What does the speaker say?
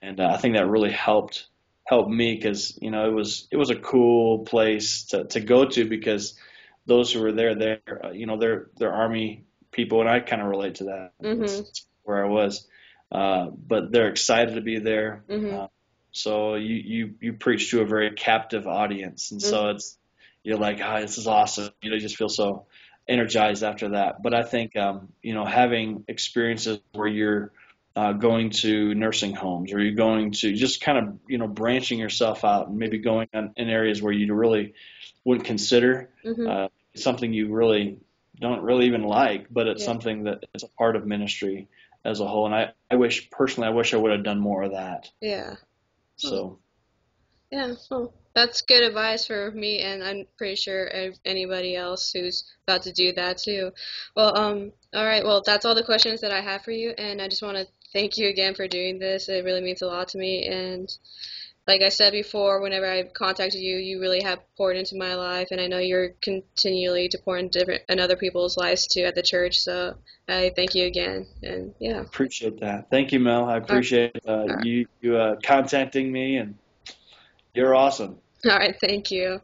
and I think that really helped me because it was a cool place to go to because those who were there, they're Army people, and I kind of relate to that. Mhm. It's where I was, but they're excited to be there. Mhm. So you preach to a very captive audience, and so Mhm. you're like, this is awesome. You just feel so energized after that. But I think having experiences where you're going to nursing homes, or you're going to just kind of branching yourself out and maybe going in areas where you really wouldn't consider Mhm. uh, something you really don't really even like, but it's Yeah. something that is a part of ministry as a whole. And I wish personally, I wish I would have done more of that. Yeah. Oh. So Yeah. Well, that's good advice for me, and I'm pretty sure anybody else who's about to do that too. Well, all right. Well, that's all the questions that I have for you, and I just want to thank you again for doing this. It really means a lot to me, and like I said before, whenever I contacted you, you really have poured into my life, and I know you're continually to pour in different and other people's lives too at the church. So I thank you again, and yeah. appreciate that. Thank you, Mel. I All appreciate right, you contacting me, and you're awesome. all right, thank you.